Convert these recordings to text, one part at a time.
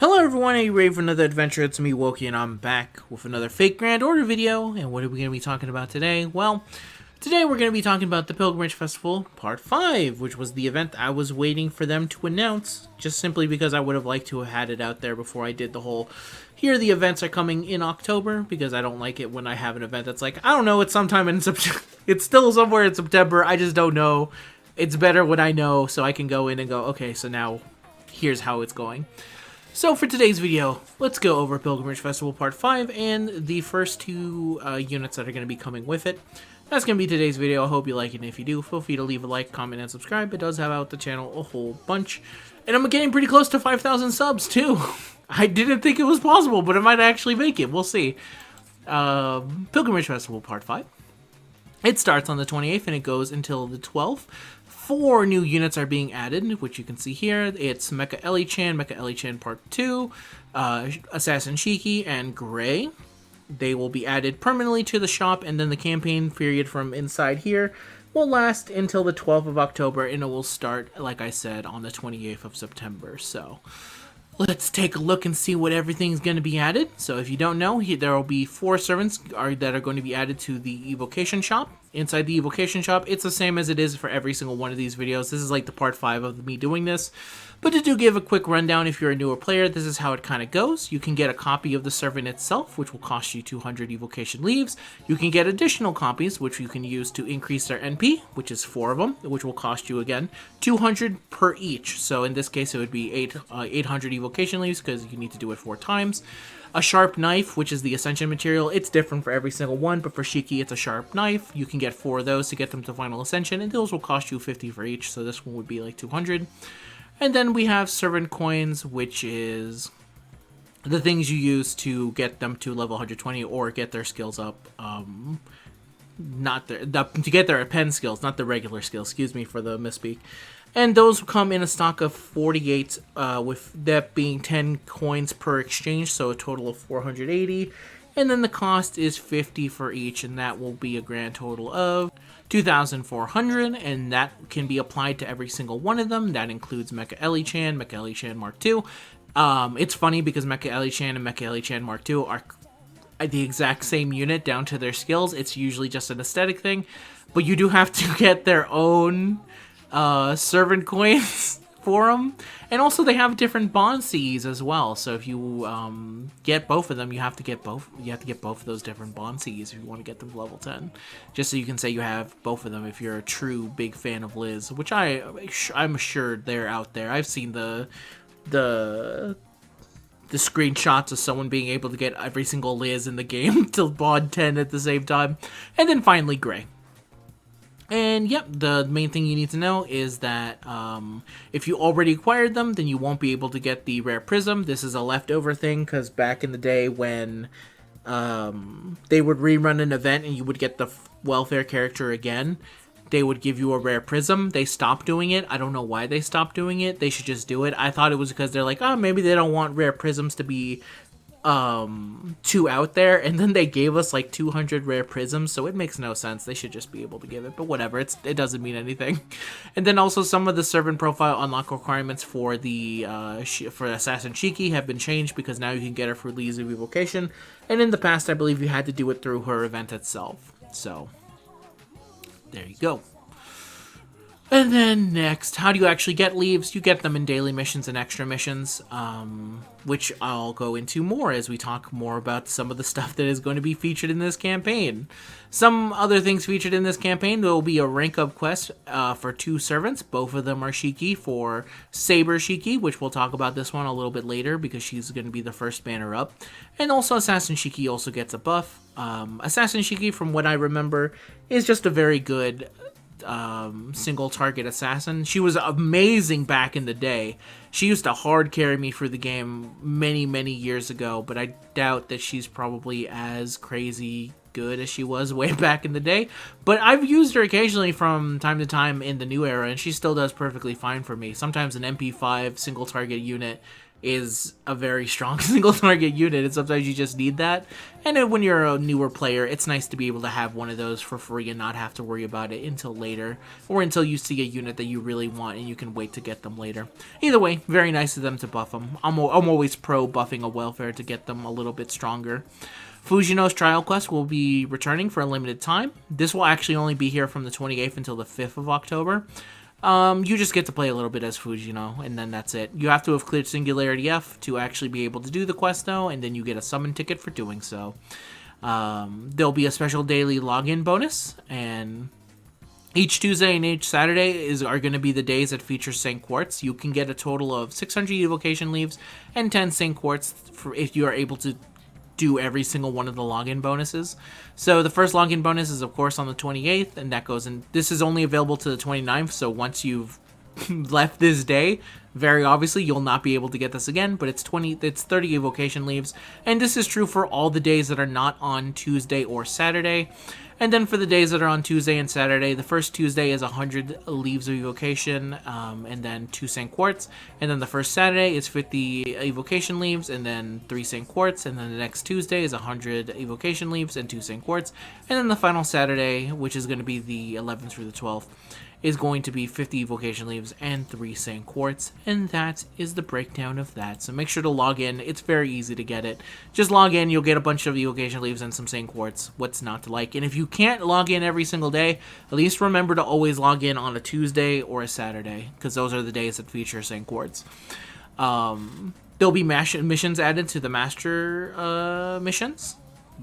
Hello everyone, are you ready for another adventure? It's me, Woki, and I'm back with another Fake Grand Order video. And what are we going to be talking about today? Well, today we're going to be talking about the Pilgrimage Festival Part 5, which was the event I was waiting for them to announce, just simply because I would have liked to have had it out there before I did the whole, here the events are coming in October, because I don't like it when I have an event that's like, I don't know, it's sometime in September, it's still somewhere in September, I just don't know. It's better when I know, so I can go in and go, okay, so now here's how it's going. So for today's video, let's go over Pilgrimage Festival Part 5 and the first two units that are going to be coming with it. That's going to be today's video. I hope you like it, and if you do, feel free to leave a like, comment, and subscribe. It does help out the channel a whole bunch. And I'm getting pretty close to 5,000 subs, too. I didn't think it was possible, but I might actually make it. We'll see. Pilgrimage Festival Part 5. It starts on the 28th, and it goes until the 12th. 4 new units are being added, which you can see here. It's Mecha Ellie-chan Part 2, Assassin Shiki, and Gray. They will be added permanently to the shop, and then the campaign period from inside here will last until the 12th of October, and it will start, like I said, on the 28th of September. So let's take a look and see what everything's going to be added. So if you don't know, there will be 4 servants that are going to be added to the evocation shop. Inside the evocation shop, it's the same as it is for every single one of these videos. This is like the part 5 of me doing this. But to give a quick rundown, if you're a newer player, this is how it kind of goes. You can get a copy of the servant itself, which will cost you 200 evocation leaves. You can get additional copies, which you can use to increase their NP, which is 4 of them, which will cost you, again, 200 per each. So in this case, it would be 800 evocation leaves, because you need to do it 4 times. A sharp knife, which is the ascension material. It's different for every single one, but for Shiki, it's a sharp knife. You can get 4 of those to get them to final ascension, and those will cost you 50 for each, so this one would be like 200. And then we have servant coins, which is the things you use to get them to level 120 or get their skills up. To get their pen skills, not the regular skills. Excuse me for the misspeak. And those come in a stock of 48, with that being 10 coins per exchange, so a total of 480. And then the cost is 50 for each, and that will be a grand total of 2,400, and that can be applied to every single one of them. That includes Mecha Ellie-chan Mark II. It's funny because Mecha Ellie-chan and Mecha Ellie-chan Mark II are the exact same unit down to their skills. It's usually just an aesthetic thing, but you do have to get their own servant coins for them, and also they have different bond Cs as well. So if you get both of them, you have to get both of those different bond Cs if you want to get them to level 10, just so you can say you have both of them if you're a true big fan of Liz, which I'm sure they're out there. I've seen the screenshots of someone being able to get every single Liz in the game to bond 10 at the same time. And then finally Gray. And yep, the main thing you need to know is that if you already acquired them, then you won't be able to get the rare prism. This is a leftover thing, because back in the day when they would rerun an event and you would get the welfare character again, they would give you a rare prism. They stopped doing it. I don't know why they stopped doing it. They should just do it. I thought it was because they're like, oh, maybe they don't want rare prisms to be too out there, and then they gave us like 200 rare prisms, so it makes no sense. They should just be able to give it, but whatever, it doesn't mean anything. And then also some of the servant profile unlock requirements for the for Assassin Shiki have been changed, because now you can get her for Leaves of Evocation, and in the past I believe you had to do it through her event itself. So there you go. And then next, how do you actually get leaves? You get them in daily missions and extra missions, which I'll go into more as we talk more about some of the stuff that is going to be featured in this campaign. Some other things featured in this campaign, there will be a rank up quest for 2 servants. Both of them are Shiki for Saber Shiki, which we'll talk about this one a little bit later because she's going to be the first banner up. And also Assassin Shiki also gets a buff. Assassin Shiki, from what I remember, is just a very good single target assassin. She was amazing back in the day. She used to hard carry me through the game many years ago, but I doubt that she's probably as crazy good as she was way back in the day. But I've used her occasionally from time to time in the new era, and she still does perfectly fine for me. Sometimes an MP5 single target unit is a very strong single target unit, and sometimes you just need that. And then when you're a newer player, it's nice to be able to have one of those for free and not have to worry about it until later, or until you see a unit that you really want and you can wait to get them later. Either way, very nice of them to buff them. I'm always pro buffing a welfare to get them a little bit stronger. Fujino's Trial Quest will be returning for a limited time. This will actually only be here from the 28th until the 5th of October. You just get to play a little bit as Fujino, and then that's it. You have to have cleared Singularity F to actually be able to do the quest, though, and then you get a summon ticket for doing so. There'll be a special daily login bonus, and each Tuesday and each Saturday are going to be the days that feature St. Quartz. You can get a total of 600 evocation leaves and 10 St. Quartz if you are able to do every single one of the login bonuses. So the first login bonus is of course on the 28th, and that goes in. This is only available to the 29th, so once you've left this day, very obviously you'll not be able to get this again, but it's 30 evocation leaves, and this is true for all the days that are not on Tuesday or Saturday. And then for the days that are on Tuesday and Saturday, the first Tuesday is 100 leaves of evocation, and then 2 St. Quartz. And then the first Saturday is 50 evocation leaves, and then 3 St. Quartz. And then the next Tuesday is 100 evocation leaves and 2 St. Quartz. And then the final Saturday, which is going to be the 11th through the 12th, is going to be 50 evocation leaves and 3 St. Quartz, and that is the breakdown of that. So make sure to log in. It's very easy to get it. Just log in, you'll get a bunch of evocation leaves and some St. Quartz. What's not to like? And if you can't log in every single day, at least remember to always log in on a Tuesday or a Saturday, because those are the days that feature St. Quartz. There'll be missions added to the master missions,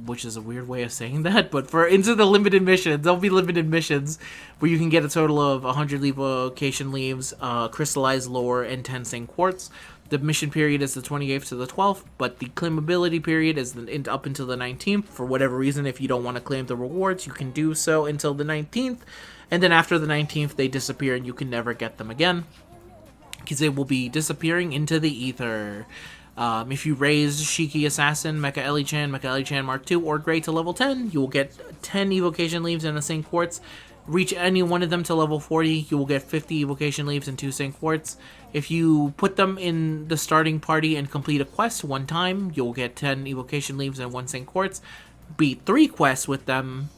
which is a weird way of saying that, but into the limited missions, there'll be limited missions where you can get a total of 100 evocation leaves, crystallized lore, and 10 St. Quartz. The mission period is the 28th to the 12th, but the claimability period is up until the 19th. For whatever reason, if you don't want to claim the rewards, you can do so until the 19th, and then after the 19th, they disappear and you can never get them again, because they will be disappearing into the ether. If you raise Shiki Assassin, Mecha Ellie-chan, Mecha Ellie-chan Mark II, or Grey to level 10, you will get 10 evocation leaves and a St. Quartz. Reach any one of them to level 40, you will get 50 evocation leaves and 2 St. Quartz. If you put them in the starting party and complete a quest one time, you'll get 10 evocation leaves and 1 St. Quartz. Beat 3 quests with them,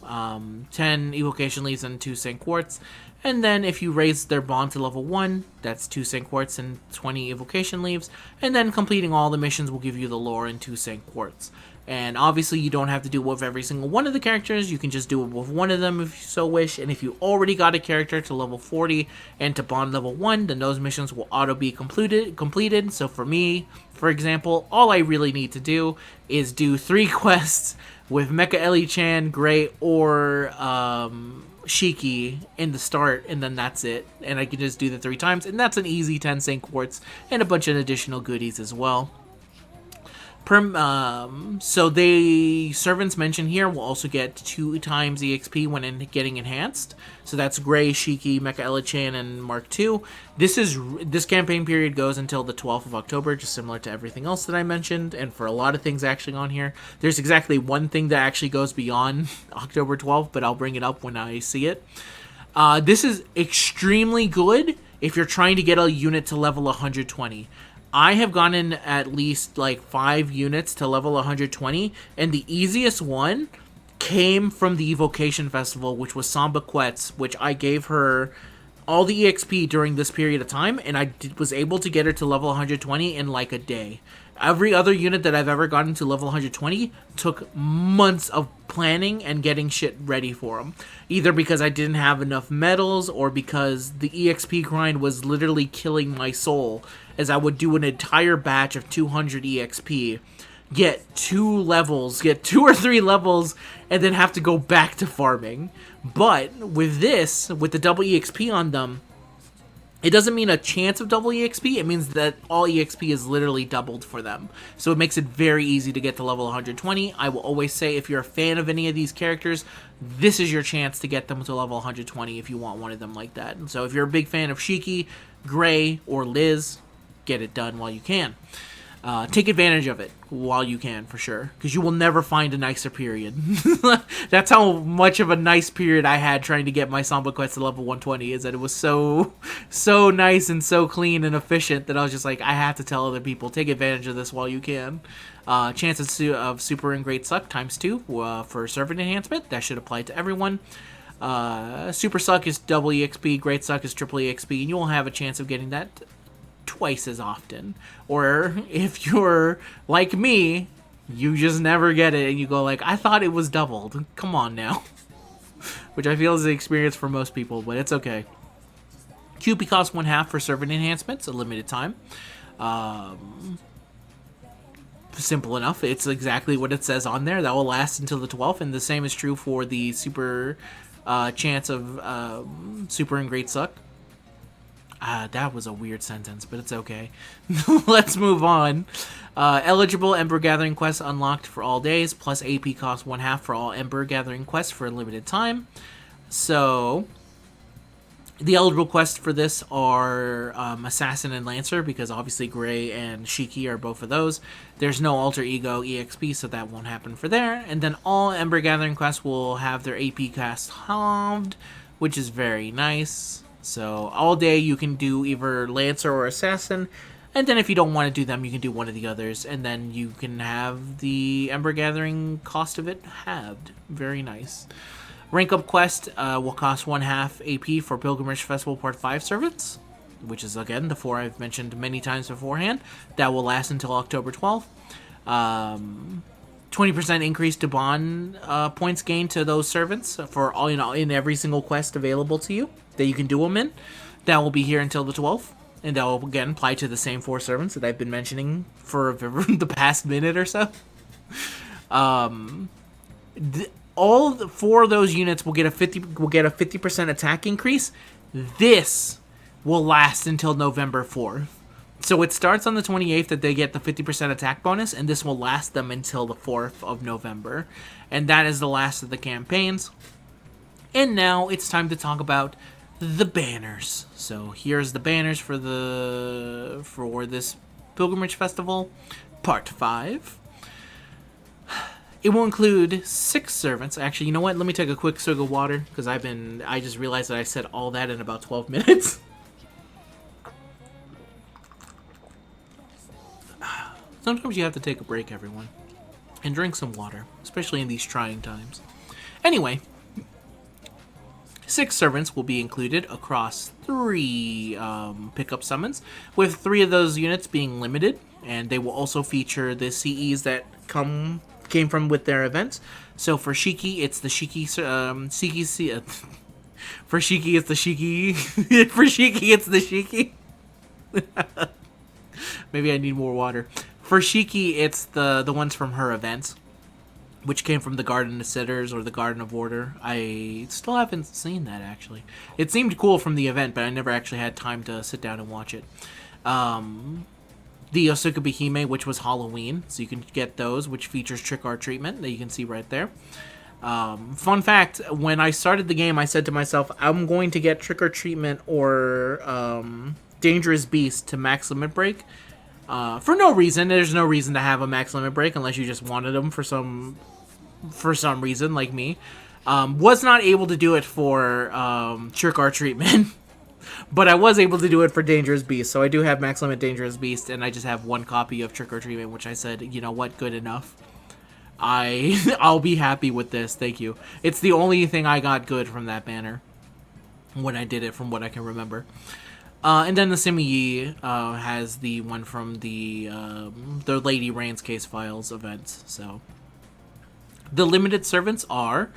10 evocation leaves and 2 St. Quartz. And then if you raise their bond to level 1, that's 2 St. Quartz and 20 evocation leaves. And then completing all the missions will give you the lore and 2 St. Quartz. And obviously you don't have to do it with every single one of the characters. You can just do it with one of them if you so wish. And if you already got a character to level 40 and to bond level 1, then those missions will auto be completed. So for me, for example, all I really need to do is do 3 quests with Mecha Ellie-chan, Grey, or Shiki in the start, and then that's it. And I can just do the 3 times, and that's an easy 10 St. Quartz and a bunch of additional goodies as well. So the servants mentioned here will also get 2 times EXP when getting enhanced. So that's Grey, Shiki, Mecha Ellie-chan, and Mark II. This campaign period goes until the 12th of October, just similar to everything else that I mentioned. And for a lot of things actually on here, there's exactly one thing that actually goes beyond October 12th, but I'll bring it up when I see it. This is extremely good if you're trying to get a unit to level 120. I have gone in at least like 5 units to level 120, and the easiest one came from the Evocation Festival, which was Samba Quetz, which I gave her all the EXP during this period of time, and I was able to get her to level 120 in like a day. Every other unit that I've ever gotten to level 120 took months of planning and getting shit ready for them. Either because I didn't have enough medals, or because the EXP grind was literally killing my soul, as I would do an entire batch of 200 EXP, get 2 or 3 levels, and then have to go back to farming. But with this, with the double EXP on them, it doesn't mean a chance of double EXP, it means that all EXP is literally doubled for them. So it makes it very easy to get to level 120. I will always say, if you're a fan of any of these characters, this is your chance to get them to level 120 if you want one of them like that. And so if you're a big fan of Shiki, Grey, or Liz, get it done while you can. Take advantage of it while you can, for sure, because you will never find a nicer period. That's how much of a nice period I had trying to get my Samba Quest to level 120, is that it was so nice and so clean and efficient that I was just like, I have to tell other people, take advantage of this while you can. Chances of Super and Great Suck ×2 for servant enhancement. That should apply to everyone. Super Suck is double EXP, Great Suck is triple EXP, and you will have a chance of getting that twice as often. Or if you're like me, you just never get it and you go like, I thought it was doubled. Come on now. Which I feel is the experience for most people, but it's okay. QP costs 1/2 for servant enhancements, a limited time. Simple enough. It's exactly what it says on there. That will last until the 12th, and the same is true for the super chance of Super and Great Suck. That was a weird sentence, but it's okay. Let's move on. Eligible Ember Gathering quests unlocked for all days, plus AP cost 1/2 for all Ember Gathering quests for a limited time. So, the eligible quests for this are Assassin and Lancer, because obviously Gray and Shiki are both of those. There's no Alter Ego EXP, so that won't happen for there. And then all Ember Gathering quests will have their AP cost halved, which is very nice. So all day you can do either Lancer or Assassin, and then if you don't want to do them, you can do one of the others, and then you can have the Ember Gathering cost of it halved. Very nice. Rank Up Quest will cost 1/2 AP for Pilgrimage Festival Part 5 servants, which is, again, the 4 I've mentioned many times beforehand. That will last until October 12th. 20% increase to bond points gained to those servants for all, in every single quest available to you that you can do them in. That will be here until the 12th, and that will again apply to the same 4 servants that I've been mentioning for the past minute or so. All 4 of those units will get a 50% attack increase. This will last until November 4th. So it starts on the 28th that they get the 50% attack bonus, and this will last them until the 4th of November. And that is the last of the campaigns. And now it's time to talk about the banners. So here's the banners for this Pilgrimage Festival, Part 5. It will include 6 servants. Actually, you know what? Let me take a quick swig of water, because I just realized that I said all that in about 12 minutes. Sometimes you have to take a break, everyone, and drink some water, especially in these trying times. Anyway, 6 servants will be included across 3 pickup summons, with 3 of those units being limited, and they will also feature the CEs that came from with their events. So for Shiki, it's the Shiki for Shiki, it's the Shiki. For Shiki, it's the Shiki. Maybe I need more water. For Shiki, it's the ones from her events, which came from the Garden of Sitters or the Garden of Order. I still haven't seen that, actually. It seemed cool from the event, but I never actually had time to sit down and watch it. The Yosuka Behime, which was Halloween, so you can get those, which features Trick or Treatment, that you can see right there. Fun fact, when I started the game, I said to myself, I'm going to get Trick or Treatment or Dangerous Beast to max limit break. For no reason. There's no reason to have a max limit break unless you just wanted them for some reason, like me. Was not able to do it for Trick or Treatment. But I was able to do it for Dangerous Beast, so I do have max limit Dangerous Beast, and I just have 1 copy of Trick or Treatment, which I said, you know what, good enough. I'll be happy with this, thank you. It's the only thing I got good from that banner when I did it, from what I can remember. And then the Simi Yi has the one from the Lady Rain's Case Files events. So the limited servants are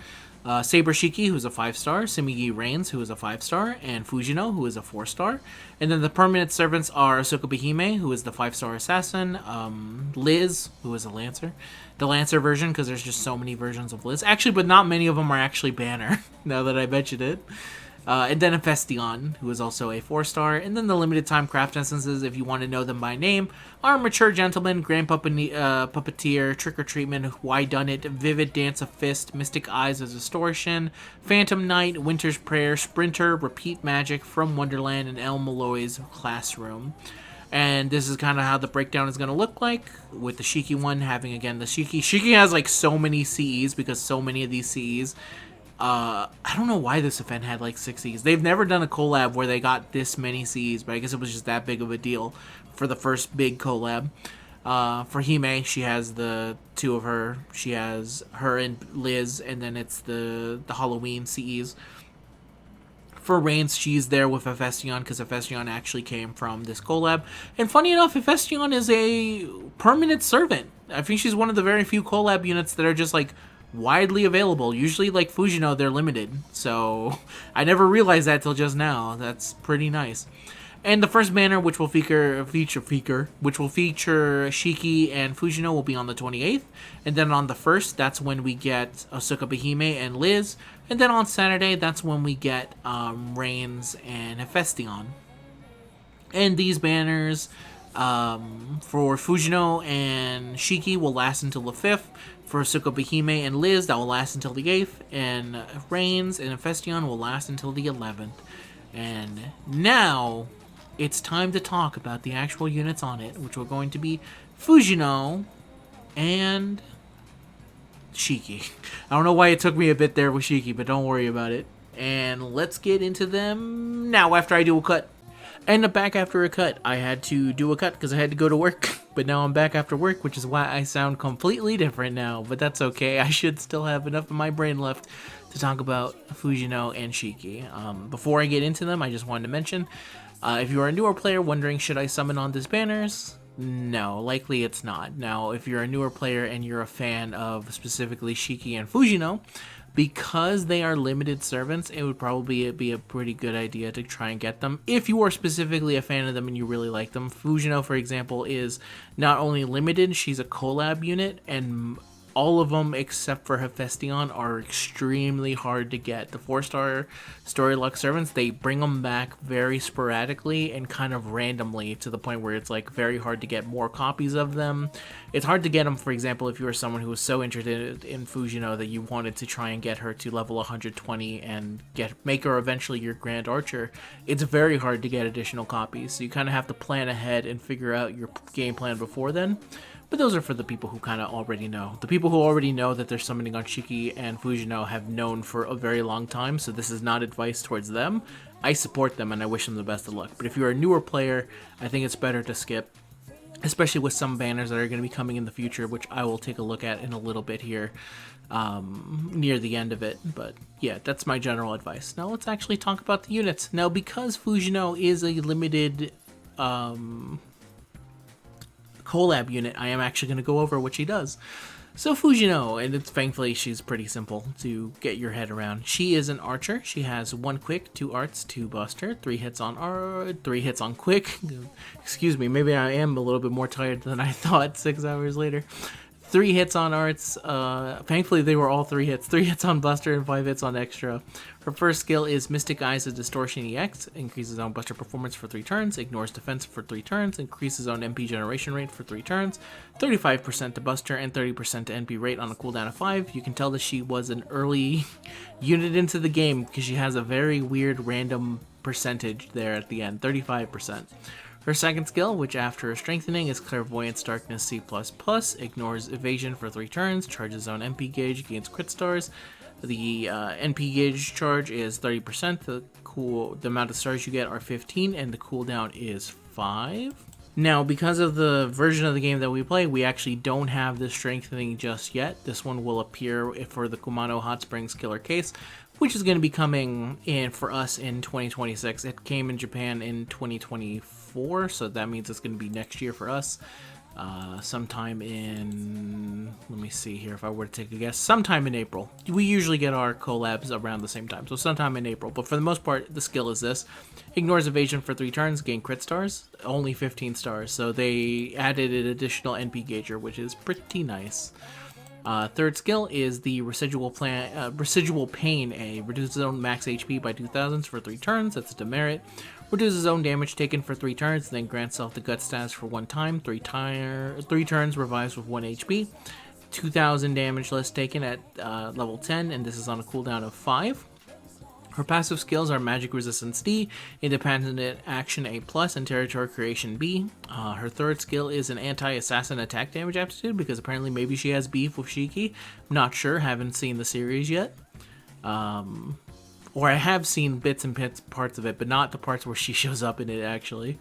Saber Shiki, who's a 5-star, Simi Yi Reigns, who is a 5-star, and Fujino, who is a 4-star. And then the permanent servants are Ahsoka Behime, who is the 5-star assassin, Liz, who is a Lancer. The Lancer version, because there's just so many versions of Liz. Actually, but not many of them are actually banner, now that I mentioned it. And then Infestion, who is also a 4-star. And then the limited time craft instances, if you want to know them by name, are Mature Gentleman, Grand Puppeteer, Trick or Treatment, Why Done It, Vivid Dance of Fist, Mystic Eyes of Distortion, Phantom Knight, Winter's Prayer, Sprinter, Repeat Magic, From Wonderland, and El Malloy's Classroom. And this is kind of how the breakdown is going to look like, with the Shiki one having, again, the Shiki. Shiki has, like, so many CEs, because so many of these CEs, I don't know why this event had, like, 6 CEs. They've never done a collab where they got this many CEs, but I guess it was just that big of a deal for the first big collab. For Hime, she has the 2 of her. She has her and Liz, and then it's the Halloween CEs. For Reigns, she's there with Hephaestion, because Hephaestion actually came from this collab. And funny enough, Hephaestion is a permanent servant. I think she's one of the very few collab units that are just, like, widely available. Usually, like Fujino, they're limited. So, I never realized that till just now. That's pretty nice. And the first banner, which will feature Shiki and Fujino, will be on the 28th. And then on the 1st, that's when we get Asuka Behime and Liz. And then on Saturday, that's when we get Reigns and Hephaestion. And these banners for Fujino and Shiki will last until the 5th. For Asuka Behime and Liz, that will last until the 8th. And Reigns and Hephaestion will last until the 11th. And now it's time to talk about the actual units on it, which were going to be Fujino and Shiki. I don't know why it took me a bit there with Shiki, but don't worry about it. And let's get into them now after I do a cut. And back after a cut. I had to do a cut because I had to go to work. But now I'm back after work, which is why I sound completely different now. But that's okay. I should still have enough of my brain left to talk about Fujino and Shiki. Before I get into them, I just wanted to mention, if you are a newer player wondering, should I summon on these banners? No, likely it's not. Now, if you're a newer player and you're a fan of specifically Shiki and Fujino, because they are limited servants, it would probably be a pretty good idea to try and get them. If you are specifically a fan of them and you really like them. Fujino, for example, is not only limited, she's a collab unit, and all of them except for Hephaestion are extremely hard to get. The 4-star story luck servants, they bring them back very sporadically and kind of randomly, to the point where it's like very hard to get more copies of them. It's hard to get them, for example, if you were someone who was so interested in Fujino that you wanted to try and get her to level 120 and make her eventually your Grand Archer. It's very hard to get additional copies, so you kind of have to plan ahead and figure out your game plan before then. But those are for the people who kind of already know. The people who already know that they're summoning on Shiki and Fujino have known for a very long time, so this is not advice towards them. I support them and I wish them the best of luck. But if you're a newer player, I think it's better to skip, especially with some banners that are going to be coming in the future, which I will take a look at in a little bit here near the end of it. But yeah, that's my general advice. Now let's actually talk about the units. Now, because Fujino is a limited collab unit, I am actually going to go over what she does. So Fujino, and thankfully she's pretty simple to get your head around. She is an archer. She has 1 quick, 2 arts, 2 buster, 3 hits on 3 hits on quick. Excuse me, maybe I am a little bit more tired than I thought 6 hours later. 3 hits on arts. Thankfully they were all 3 hits. 3 hits on buster and 5 hits on extra. Her first skill is Mystic Eyes of Distortion EX. Increases own buster performance for 3 turns. Ignores defense for 3 turns. Increases own MP generation rate for 3 turns. 35% to buster and 30% to NP rate on a cooldown of 5. You can tell that she was an early unit into the game because she has a very weird random percentage there at the end. 35%. Her second skill, which after her strengthening, is Clairvoyance Darkness C++, ignores evasion for 3 turns, charges own MP gauge, gains crit stars. The NP gauge charge is 30%, the amount of stars you get are 15, and the cooldown is 5. Now, because of the version of the game that we play, we actually don't have the strengthening just yet. This one will appear for the Kumano Hot Springs Killer Case, which is going to be coming in for us in 2026. It came in Japan in 2024, so that means it's going to be next year for us. Sometime in, let me see here if I were to take a guess, sometime in April. We usually get our collabs around the same time, so sometime in April. But for the most part, the skill is this. Ignores evasion for 3 turns, gain crit stars, only 15 stars. So they added an additional NP gauger, which is pretty nice. Third skill is the Residual Pain A. Reduces own max HP by 2000s for 3 turns, that's a demerit. Reduces own damage taken for 3 turns, then grants self the gut status for 1 time. 3 turns, revives with 1 HP. 2000 damage less taken at level 10, and this is on a cooldown of 5. Her passive skills are Magic Resistance D, Independent Action A+, and Territory Creation B. Her third skill is an Anti-Assassin Attack Damage Aptitude, because apparently maybe she has beef with Shiki. Not sure, haven't seen the series yet. Or I have seen bits and parts of it, but not the parts where she shows up in it, actually.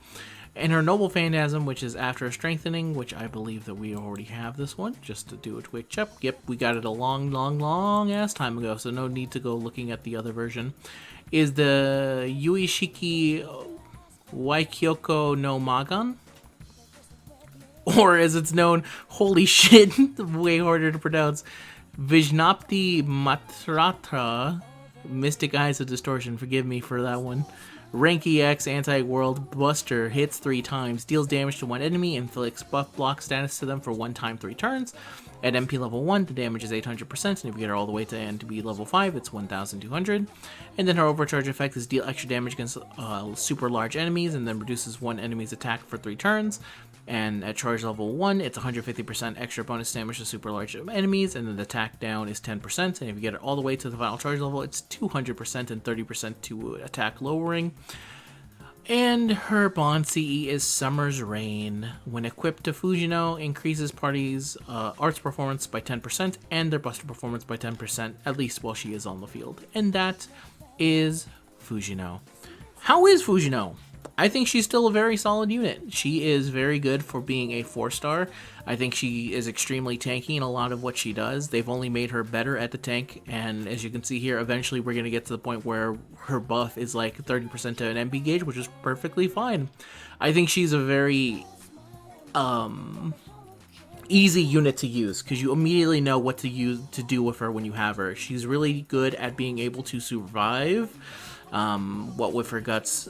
And her Noble Phantasm, which is after a Strengthening, which I believe that we already have this one, just to do a quick check. Yep, we got it a long ass time ago, so no need to go looking at the other version, is the Yui Shiki Waikyoko no Magan? Or as it's known, holy shit, way harder to pronounce, Vijnapti Matratra, Mystic Eyes of Distortion, forgive me for that one. Rank EX Anti-World Buster, hits 3 times, deals damage to one enemy, inflicts buff block status to them for 1 time 3 turns. At MP level 1, the damage is 800%, and if you get her all the way to NB level 5, it's 1200. And then her overcharge effect is deal extra damage against super large enemies, and then reduces one enemy's attack for 3 turns. And at charge level 1, it's 150% extra bonus damage to super large enemies, and then the attack down is 10%, and if you get it all the way to the final charge level, it's 200% and 30% to attack lowering. And her bond CE is Summer's Rain. When equipped to Fujino, increases parties' arts performance by 10% and their buster performance by 10%, at least while she is on the field. And that is Fujino. How is Fujino? I think she's still a very solid unit. She is very good for being a 4-star. I think she is extremely tanky in a lot of what she does. They've only made her better at the tank, and as you can see here, eventually we're going to get to the point where her buff is like 30% to an MP gauge, which is perfectly fine. I think she's a very easy unit to use, because you immediately know what to do with her when you have her. She's really good at being able to survive. What with her guts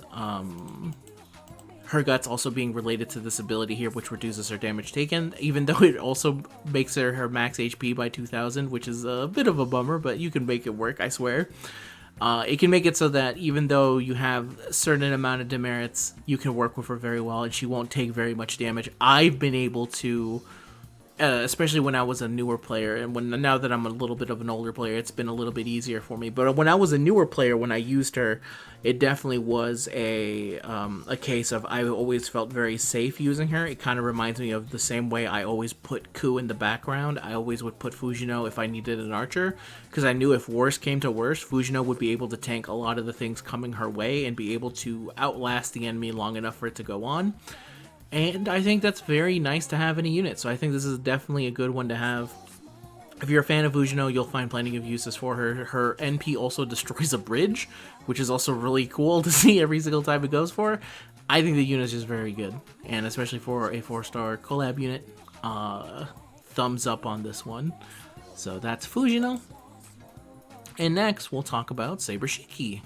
also being related to this ability here, which reduces her damage taken, even though it also makes her max HP by 2000, which is a bit of a bummer, but you can make it work, I swear. It can make it so that even though you have a certain amount of demerits, you can work with her very well, and she won't take very much damage. I've been able to, especially when I was a newer player, and now that I'm a little bit of an older player, it's been a little bit easier for me. But when I was a newer player, when I used her, it definitely was a case of I always felt very safe using her. It kind of reminds me of the same way I always put Ku in the background. I always would put Fujino if I needed an archer, because I knew if worse came to worse, Fujino would be able to tank a lot of the things coming her way and be able to outlast the enemy long enough for it to go on. And I think that's very nice to have in a unit, so I think this is definitely a good one to have. If you're a fan of Fujino, you'll find plenty of uses for her. Her NP also destroys a bridge, which is also really cool to see every single time it goes for her. I think the unit is just very good, and especially for a 4-star collab unit, thumbs up on this one. So that's Fujino. And next, we'll talk about Saber Shiki.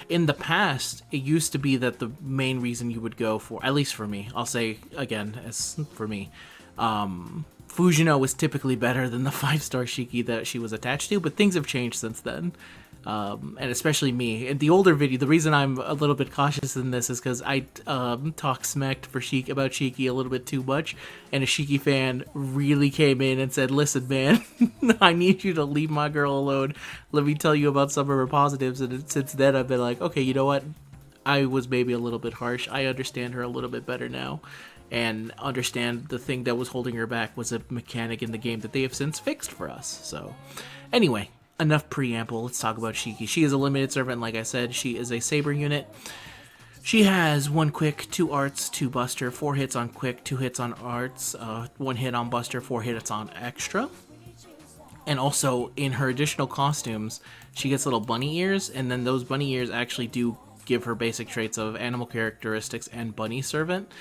In the past, it used to be that the main reason you would go for, at least for me, I'll say again, as for me, Fujino was typically better than the 5-star Shiki that she was attached to, but things have changed since then. And especially me. In the older video, the reason I'm a little bit cautious in this is because I talked smack about Shiki a little bit too much, and a Shiki fan really came in and said, listen man, I need you to leave my girl alone. Let me tell you about some of her positives, and since then I've been like, okay, you know what? I was maybe a little bit harsh. I understand her a little bit better now, and understand the thing that was holding her back was a mechanic in the game that they have since fixed for us. So, anyway, enough preamble, let's talk about Shiki. She is a limited servant, like I said. She is a Saber unit. She has 1 quick, 2 arts, 2 buster, 4 hits on quick, 2 hits on arts, 1 hit on buster, 4 hits on extra. And also, in her additional costumes, she gets little bunny ears, and then those bunny ears actually do give her basic traits of animal characteristics and bunny servant,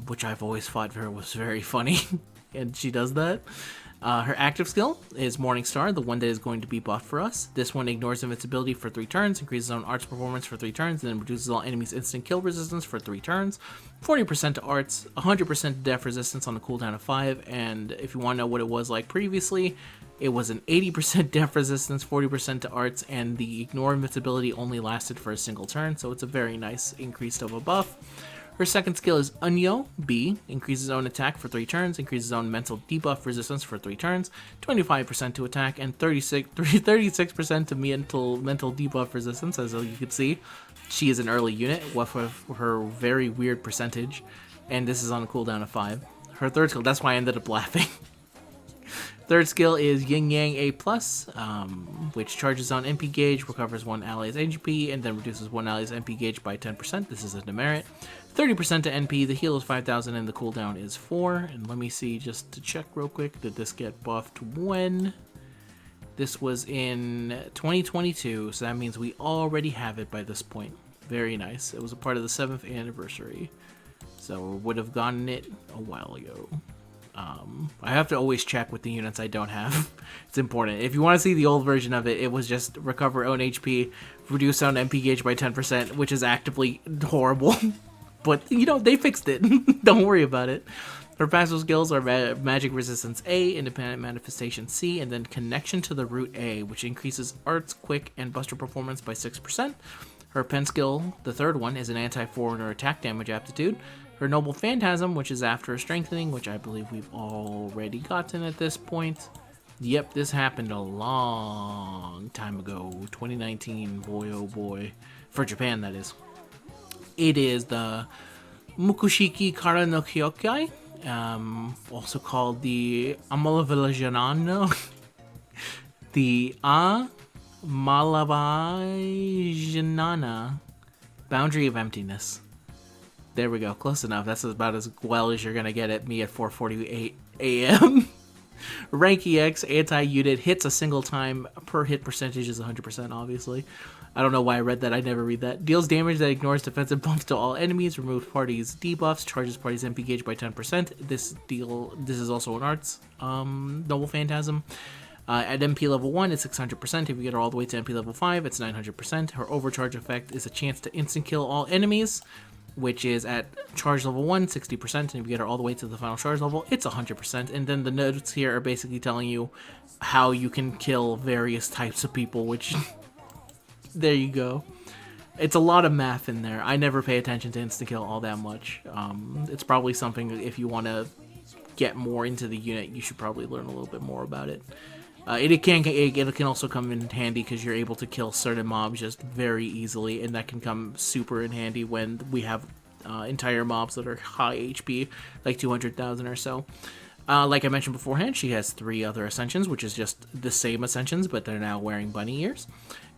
which I've always thought was very funny, and she does that. Her active skill is Morning Star, the one that is going to be buffed for us. This one ignores invincibility for 3 turns, increases on arts performance for 3 turns, and then reduces all enemies' instant kill resistance for 3 turns. 40% to arts, 100% to def resistance on a cooldown of 5, and if you want to know what it was like previously, it was an 80% def resistance, 40% to arts, and the ignore invincibility only lasted for a single turn, so it's a very nice increase of a buff. Her second skill is Unyo B, increases own attack for 3 turns, increases own mental debuff resistance for 3 turns, 25% to attack, and 36% to mental debuff resistance. As you can see, she is an early unit with her very weird percentage, and this is on a cooldown of 5. Her third skill, that's why I ended up laughing. Third skill is Yin Yang A+, which charges on MP gauge, recovers one ally's HP, and then reduces one ally's MP gauge by 10%. This is a demerit. 30% to NP, the heal is 5,000, and the cooldown is 4. And let me see, just to check real quick, did this get buffed when? This was in 2022, so that means we already have it by this point. Very nice. It was a part of the 7th anniversary, so we would have gotten it a while ago. I have to always check with the units I don't have. It's important. If you want to see the old version of it, it was just recover own HP, reduce own MP gauge by 10%, which is actively horrible. But, you know, they fixed it. Don't worry about it. Her passive skills are Magic Resistance A, Independent Manifestation C, and then Connection to the Root A, which increases Arts, Quick, and Buster performance by 6%. Her pen skill, the third one, is an anti-foreigner attack damage aptitude. Her Noble Phantasm, which is after a strengthening, which I believe we've already gotten at this point. Yep, this happened a long time ago. 2019, boy oh boy. For Japan, that is. It is the Mukushiki Kara no Kyokai, also called the Amalavilajanano, the Amalavijanana, Boundary of Emptiness. There we go, close enough. That's about as well as you're gonna get at me at 4:48 a.m. Rank EX, anti-unit, hits a single time, per hit percentage is 100%, obviously. I don't know why I read that, I never read that. Deals damage that ignores defensive buffs to all enemies, removes parties' debuffs, charges parties' MP gauge by 10%. This is also an arts, Noble Phantasm. At MP level 1, it's 600%. If you get her all the way to MP level 5, it's 900%. Her overcharge effect is a chance to instant kill all enemies, which is at charge level 1, 60%, and if you get her all the way to the final charge level, it's 100%. And then the notes here are basically telling you how you can kill various types of people, which, there you go. It's a lot of math in there. I never pay attention to insta-kill all that much. It's probably something, if you want to get more into the unit, you should probably learn a little bit more about it. It can also come in handy because you're able to kill certain mobs just very easily, and that can come super in handy when we have entire mobs that are high HP, like 200,000 or so. Like I mentioned beforehand, she has 3 other ascensions, which is just the same ascensions, but they're now wearing bunny ears.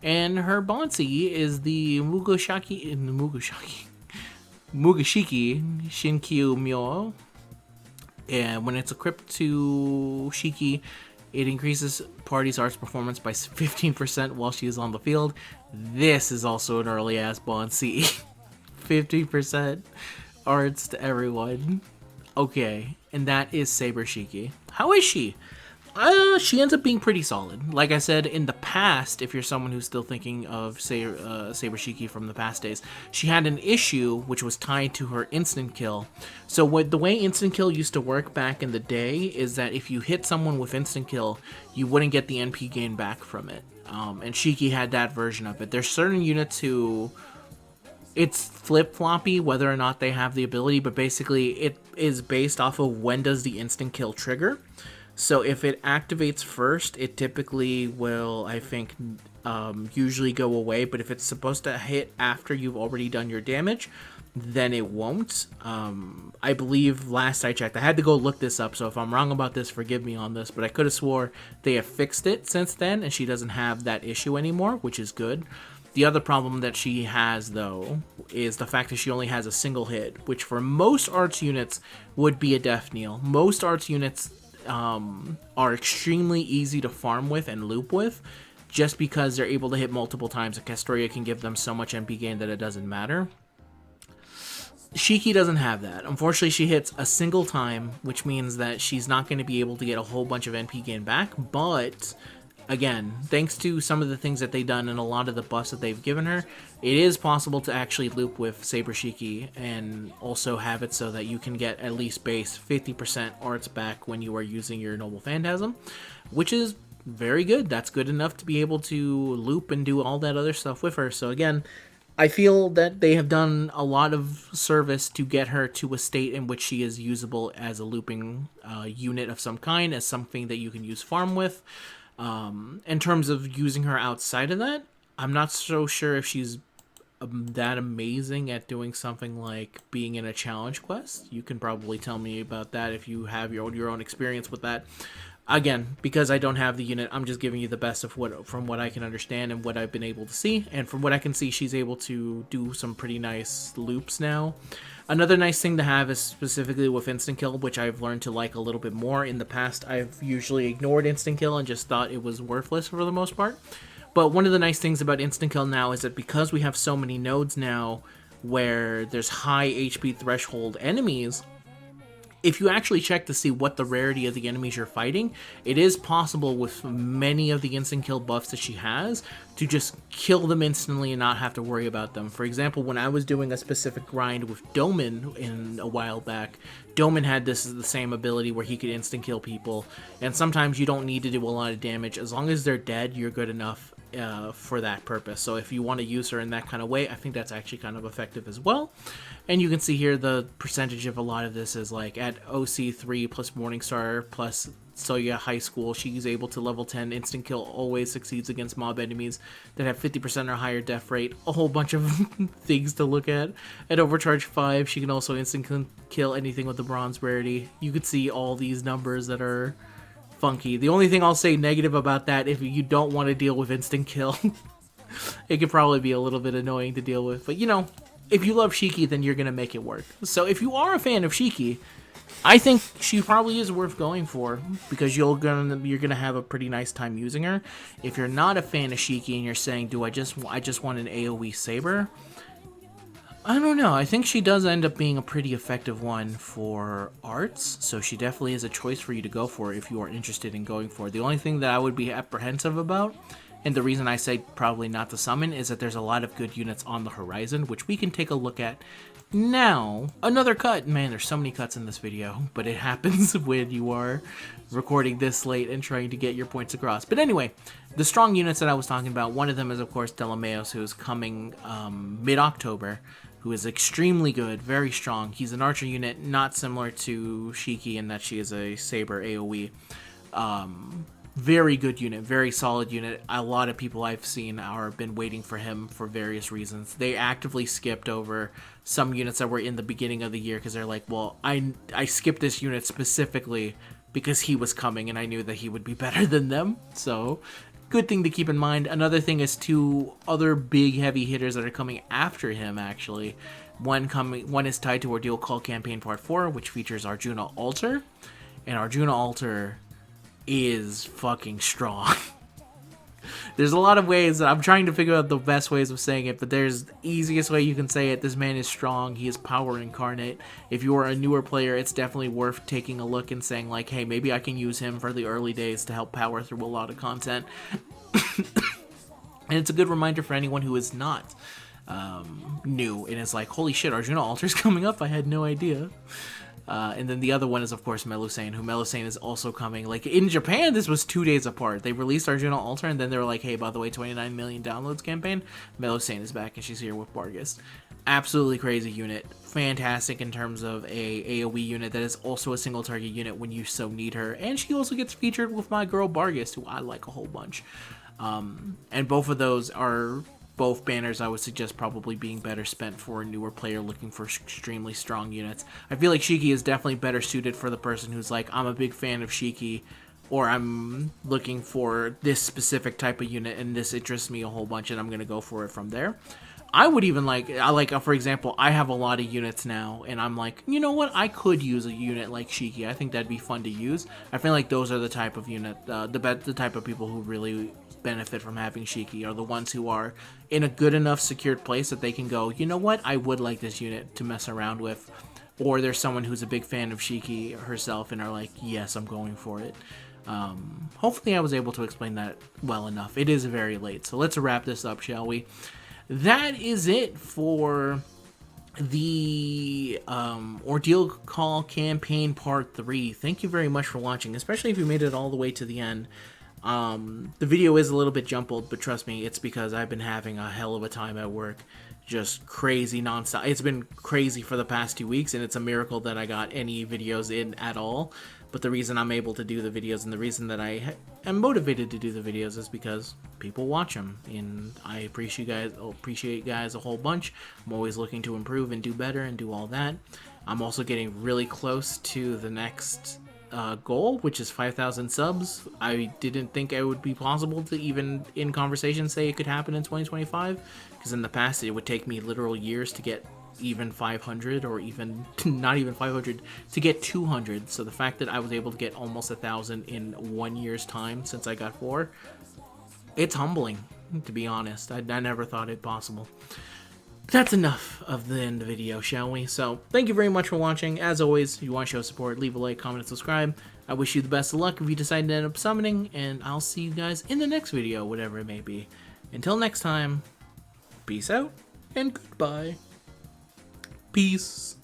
And her Bonsi is the Mugashiki Shinkyu Myo. And when it's equipped to Shiki, it increases party's arts performance by 15% while she is on the field. This is also an early-ass Bonsi. 50% arts to everyone. Okay, and that is Saber Shiki. How is she? She ends up being pretty solid. Like I said, in the past, if you're someone who's still thinking of Saber Shiki from the past days, she had an issue which was tied to her instant kill. So the way instant kill used to work back in the day is that if you hit someone with instant kill, you wouldn't get the NP gain back from it. And Shiki had that version of it. There's certain units who... It's flip-floppy whether or not they have the ability, but basically it is based off of when does the instant kill trigger. So if it activates first, it typically will, I think, usually go away. But if it's supposed to hit after you've already done your damage, then it won't. I believe last I checked, I had to go look this up, so if I'm wrong about this, forgive me on this, but I could have swore they have fixed it since then, and she doesn't have that issue anymore, which is good. The other problem that she has, though, is the fact that she only has a single hit, which for most arts units would be a death knell. Most arts units are extremely easy to farm with and loop with, just because they're able to hit multiple times. A Castoria can give them so much MP gain that it doesn't matter. Shiki doesn't have that. Unfortunately, she hits a single time, which means that she's not going to be able to get a whole bunch of NP gain back, but... Again, thanks to some of the things that they've done and a lot of the buffs that they've given her, it is possible to actually loop with Saber Shiki and also have it so that you can get at least base 50% arts back when you are using your Noble Phantasm, which is very good. That's good enough to be able to loop and do all that other stuff with her. So again, I feel that they have done a lot of service to get her to a state in which she is usable as a looping unit of some kind, as something that you can use farm with. In terms of using her outside of that, I'm not so sure if she's that amazing at doing something like being in a challenge quest. You can probably tell me about that if you have your own experience with that. Again, because I don't have the unit, I'm just giving you the best of what from what I can understand and what I've been able to see. And from what I can see, she's able to do some pretty nice loops now. Another nice thing to have is specifically with instant kill, which I've learned to like a little bit more. In the past, I've usually ignored instant kill and just thought it was worthless for the most part. But one of the nice things about instant kill now is that because we have so many nodes now where there's high HP threshold enemies, if you actually check to see what the rarity of the enemies you're fighting, it is possible with many of the instant kill buffs that she has to just kill them instantly and not have to worry about them. For example, when I was doing a specific grind with Doman in a while back, Doman had the same ability where he could instant kill people, and sometimes you don't need to do a lot of damage. As long as they're dead, you're good enough for that purpose. So if you want to use her in that kind of way, I think that's actually kind of effective as well. And you can see here the percentage of a lot of this is like at OC3 plus Morningstar plus Soya High School, she's able to level 10 instant kill, always succeeds against mob enemies that have 50% or higher death rate. A whole bunch of things to look at. At Overcharge 5, she can also instant kill anything with the bronze rarity. You could see all these numbers that are funky. The only thing I'll say negative about that, if you don't want to deal with instant kill, it could probably be a little bit annoying to deal with. But you know, if you love Shiki, then you're gonna make it work. So if you are a fan of Shiki, I think she probably is worth going for, because you're gonna have a pretty nice time using her. If you're not a fan of Shiki and you're saying, I just want an AoE Saber, I don't know. I think she does end up being a pretty effective one for arts, so she definitely is a choice for you to go for if you are interested in going for it. The only thing that I would be apprehensive about, and the reason I say probably not to summon, is that there's a lot of good units on the horizon, which we can take a look at now. Another cut. Man, there's so many cuts in this video, but it happens when you are recording this late and trying to get your points across. But anyway, the strong units that I was talking about, one of them is, of course, Delameos, who is coming mid-October, who is extremely good, very strong. He's an archer unit, not similar to Shiki in that she is a Saber AoE. Very good unit, very solid unit. A lot of people I've seen are been waiting for him for various reasons. They actively skipped over some units that were in the beginning of the year because they're like, well, I skipped this unit specifically because he was coming and I knew that he would be better than them. So, good thing to keep in mind. Another thing is two other big heavy hitters that are coming after him, actually. One is tied to Ordeal Call Campaign Part 4, which features Arjuna Altar. And Arjuna Altar is fucking strong. There's a lot of ways that I'm trying to figure out the best ways of saying it, but there's the easiest way you can say it. This man is strong. He is power incarnate. If you are a newer player, it's definitely worth taking a look and saying like, hey, maybe I can use him for the early days to help power through a lot of content. And it's a good reminder for anyone who is not new and is like, holy shit, Arjuna Altar's coming up. I had no idea. And then the other one is, of course, Melusane, who Melusane is also coming. Like, in Japan, this was 2 days apart. They released Arjuna Altar, and then they were like, hey, by the way, 29 million downloads campaign, Melusane is back, and she's here with Bargus. Absolutely crazy unit. Fantastic in terms of a AoE unit that is also a single target unit when you so need her. And she also gets featured with my girl Bargus, who I like a whole bunch. And both of those are both banners I would suggest probably being better spent for a newer player looking for extremely strong units. I feel like Shiki is definitely better suited for the person who's like, I'm a big fan of Shiki, or I'm looking for this specific type of unit and this interests me a whole bunch and I'm going to go for it from there. I would even for example, I have a lot of units now, and I'm like, you know what, I could use a unit like Shiki. I think that'd be fun to use. I feel like those are the type of unit, the type of people who really benefit from having Shiki are the ones who are in a good enough secured place that they can go, you know what, I would like this unit to mess around with. Or there's someone who's a big fan of Shiki herself and are like, yes, I'm going for it. Hopefully I was able to explain that well enough. It is very late, so let's wrap this up, shall we? That is it for the Ordeal Call Campaign Part 3. Thank you very much for watching, especially if you made it all the way to the end. The video is a little bit jumbled, but trust me, it's because I've been having a hell of a time at work, just crazy nonstop. It's been crazy for the past 2 weeks, and it's a miracle that I got any videos in at all. But the reason I'm able to do the videos and the reason that I am motivated to do the videos is because people watch them, and I appreciate guys a whole bunch. I'm always looking to improve and do better and do all that. I'm also getting really close to the next goal, which is 5,000 subs. I didn't think it would be possible to even in conversation say it could happen in 2025, because in the past it would take me literal years to get even 500, or even not even 500, to get 200. So the fact that I was able to get almost 1,000 in 1 year's time since I got 4, it's humbling, to be honest. I never thought it possible. That's enough of the end of the video, shall we? So, thank you very much for watching. As always, if you want to show support, leave a like, comment, and subscribe. I wish you the best of luck if you decide to end up summoning, and I'll see you guys in the next video, whatever it may be. Until next time, peace out, and goodbye. Peace.